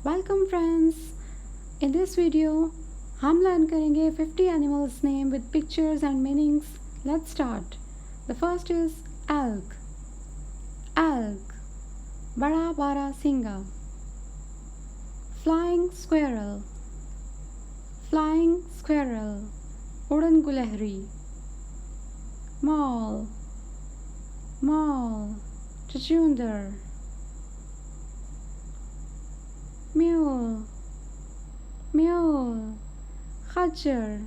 Welcome friends. In this video हम learn करेंगे 50 animals name with pictures and meanings. Let's start. The first is elk. Elk, बड़ा बारा सिंगा. Flying squirrel. Flying squirrel, उड़न गुलहरी. Mall. Mall, चुचुंदर. Mule. Mule, खच्चर.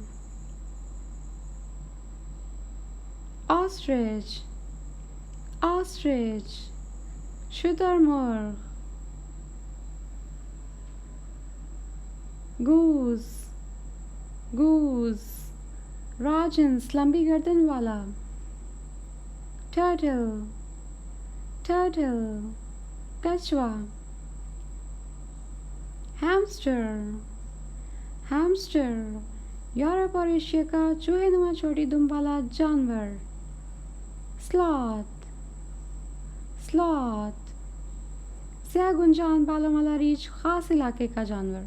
Ostrich. Ostrich, शुतुरमुर्ग. Goose. Goose, राजहंस लंबी गर्दन वाला. Turtle. Turtle, कछुआ. Hamster. Hamster, यूरोप और एशिया का चूहेनुमा छोटी दुम वाला जानवर. Sloth. Sloth, स्याह गुंजान बालों वाला रीछ खास इलाके का जानवर.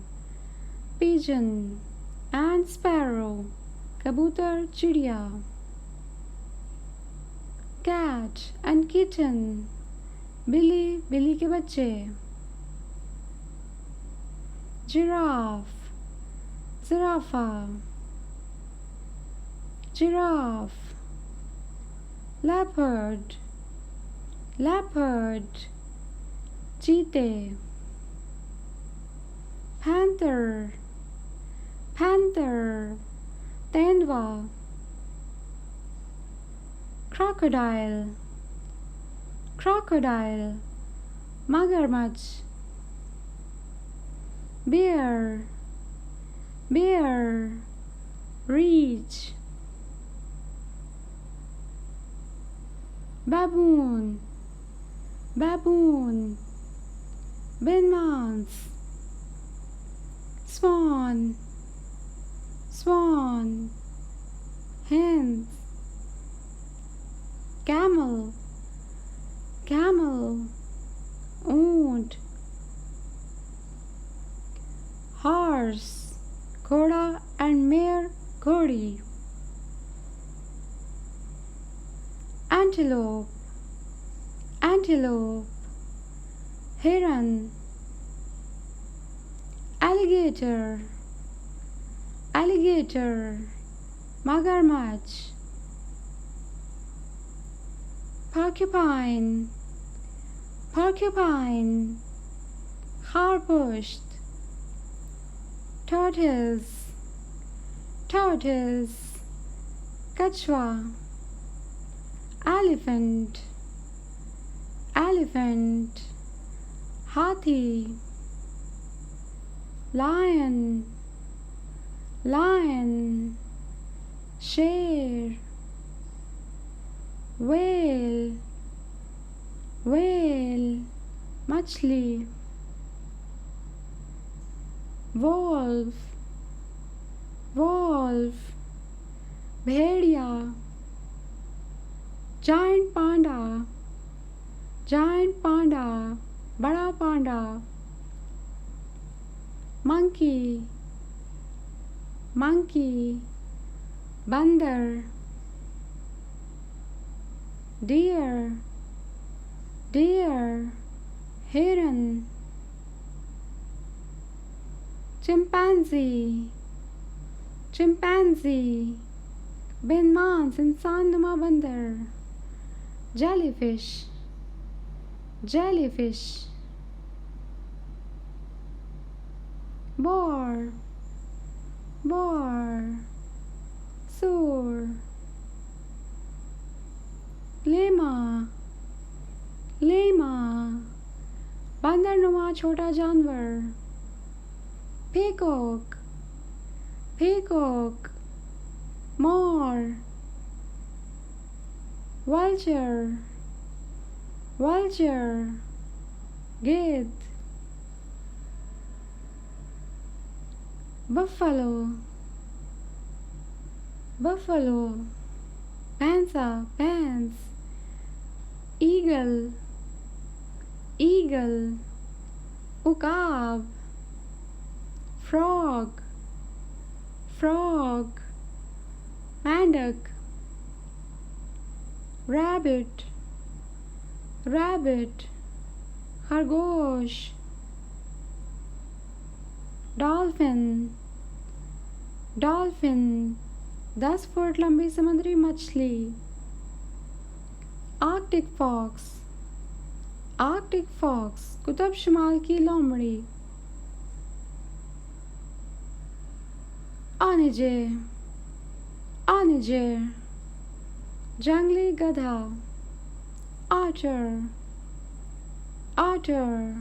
Pigeon and sparrow, कबूतर चिड़िया. Cat and kitten, बिल्ली बिल्ली के बच्चे. Giraffe. जिराफा. Giraffe. Leopard. Leopard, चीते. Panther. Panther, तेंदुआ. Crocodile. Crocodile, मगरमच्छ. Bear. Bear, reach. Baboon. Baboon, binmans. Swan. Swan, hens. Camel. Camel, ऊंट. Horse, घोड़ा and mare घोड़ी. Antelope. Antelope, heron. Alligator. Alligator, मगरमच्छ. Porcupine. Porcupine, खरगोश. Tortoise. Tortoise, कछुआ. Elephant. Elephant, हाथी. Lion. Lion, शेर. Whale. Whale, मछली. Wolf. Wolf, भेड़िया. Giant panda. Giant panda, बड़ा पांडा. Monkey. Monkey, बंदर. Deer. Deer, heron. Chimpanzee. Chimpanzee, बेनमांस इंसान नुमा बंदर. Jellyfish. Jellyfish, boar. Boar, सूर. Llama. Llama, बंदर नुमा छोटा जानवर. Peacock. Peacock, मोर. Vulture. Vulture, गेंद. Buffalo. Buffalo, panther, pants. Eagle. Eagle, उकाब. frog, frog, mendak, rabbit, rabbit, खरगोश, dolphin, dolphin, 10 फुट लंबी समुद्री मछली, आर्कटिक फॉक्स, आर्कटिक फॉक्स, कुतुब शुमाल की लोमड़ी, onager, onager, जंगली गधा, otter, otter,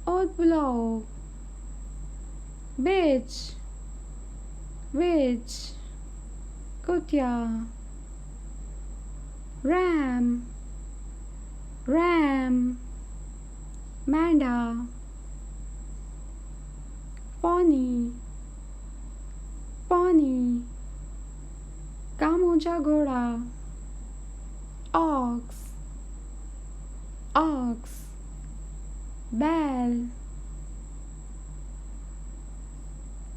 oddblow, bitch, witch, कुतिया, ram, ram, manda, pony, pony, कामोजा घोड़ा, ox, ox, bell,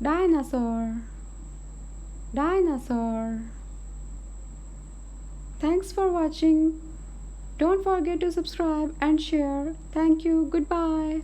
dinosaur, dinosaur. Thanks for watching. Don't forget to subscribe and share. Thank you. Goodbye.